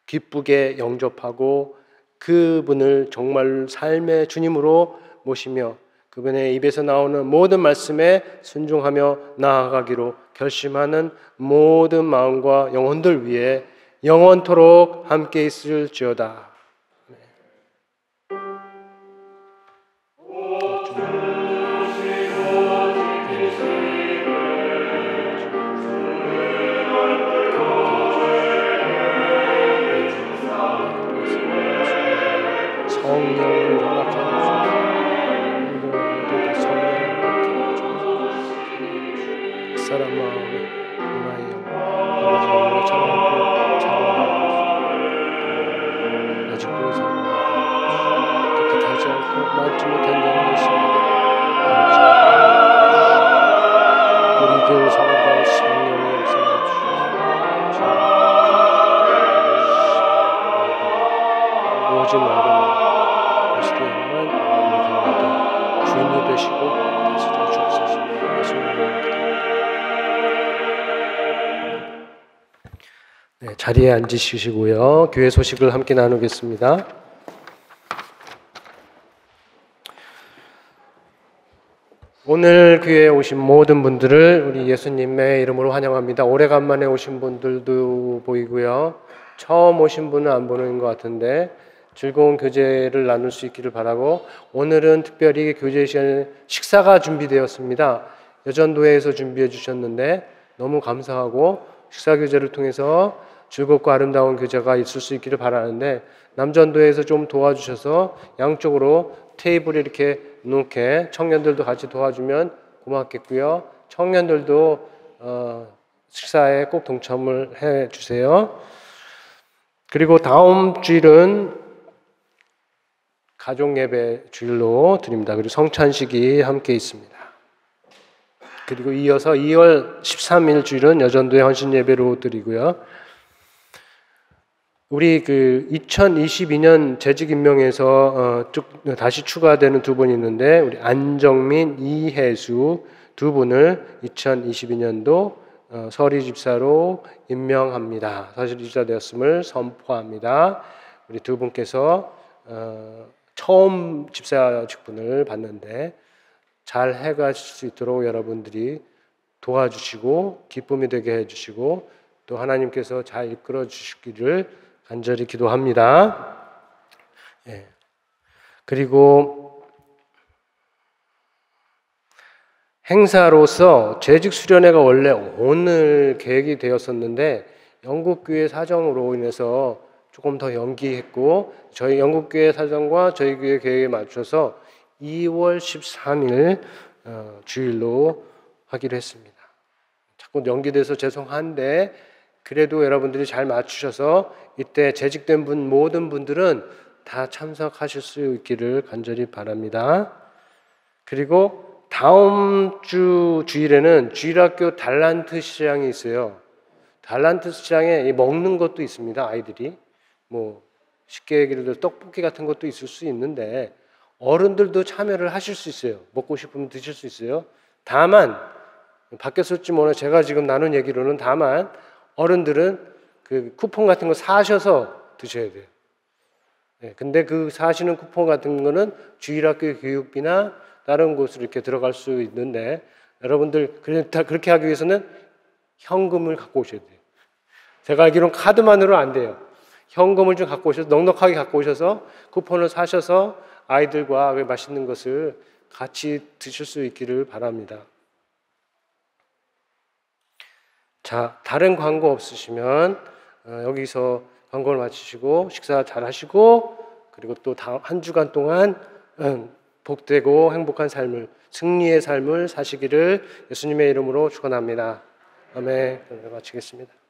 기쁘게 영접하고 그분을 정말 삶의 주님으로 모시며 그분의 입에서 나오는 모든 말씀에 순종하며 나아가기로 결심하는 모든 마음과 영혼들 위해 영원토록 함께 있을지어다. 성령을 허락하여 주옵소서. 사람 마음에 하나의 영 아버지 참고 아직도 깨끗하지 않고 맑지 못한 영이 있습니다. 우리들 성도 성령의 역사를 주시옵소서. 오지 말고 그리스도의 영은 우리 가운데 주인이 되시고 다스려 주옵소서. 예수님의 네, 자리에 앉으시고요. 교회 소식을 함께 나누겠습니다. 오늘 교회에 오신 모든 분들을 우리 예수님의 이름으로 환영합니다. 오래간만에 오신 분들도 보이고요. 처음 오신 분은 안 보는 것 같은데 즐거운 교제를 나눌 수 있기를 바라고, 오늘은 특별히 교제 시간에 식사가 준비되었습니다. 여전도회에서 준비해 주셨는데 너무 감사하고 식사 교제를 통해서 즐겁고 아름다운 교제가 있을 수 있기를 바라는데 남전도회에서 좀 도와주셔서 양쪽으로 테이블에 이렇게 놓게 청년들도 같이 도와주면 고맙겠고요. 청년들도 식사에 꼭 동참을 해 주세요. 그리고 다음 주일은 가족 예배 주일로 드립니다. 그리고 성찬식이 함께 있습니다. 그리고 이어서 2월 13일 주일은 여전도의 헌신 예배로 드리고요. 우리 2022년 재직 임명에서 다시 추가되는 두 분이 있는데 우리 안정민, 이혜수 두 분을 2022년도 서리 집사로 임명합니다. 서리 집사 되었음을 선포합니다. 우리 두 분께서 처음 집사 직분을 받는데 잘 해가실 수 있도록 여러분들이 도와주시고 기쁨이 되게 해주시고 또 하나님께서 잘 이끌어 주시기를 간절히 기도합니다. 예. 그리고 행사로서 재직 수련회가 원래 오늘 계획이 되었었는데 영국교회 사정으로 인해서 조금 더 연기했고 저희 영국교회 사정과 저희 교회 계획에 맞춰서 2월 13일 주일로 하기로 했습니다. 자꾸 연기돼서 죄송한데 그래도 여러분들이 잘 맞추셔서 이때 재직된 분 모든 분들은 다 참석하실 수 있기를 간절히 바랍니다. 그리고 다음 주 주일에는 주일학교 달란트 시장이 있어요. 달란트 시장에 먹는 것도 있습니다. 아이들이 뭐 쉽게 얘기를 들어 떡볶이 같은 것도 있을 수 있는데 어른들도 참여를 하실 수 있어요. 먹고 싶으면 드실 수 있어요. 다만 바뀌었을지 몰라 제가 지금 나눈 얘기로는 다만 어른들은 그 쿠폰 같은 거 사셔서 드셔야 돼요. 네, 근데 그 사시는 쿠폰 같은 거는 주일학교 교육비나 다른 곳으로 이렇게 들어갈 수 있는데 여러분들 그렇게 하기 위해서는 현금을 갖고 오셔야 돼요. 제가 알기로는 카드만으로 안 돼요. 현금을 좀 갖고 오셔서 넉넉하게 갖고 오셔서 쿠폰을 사셔서 아이들과 맛있는 것을 같이 드실 수 있기를 바랍니다. 자, 다른 광고 없으시면 여기서 광고를 마치시고 식사 잘 하시고 그리고 또 다음 한 주간 동안 복되고 행복한 삶을 승리의 삶을 사시기를 예수님의 이름으로 축원합니다. 아멘. 마치겠습니다.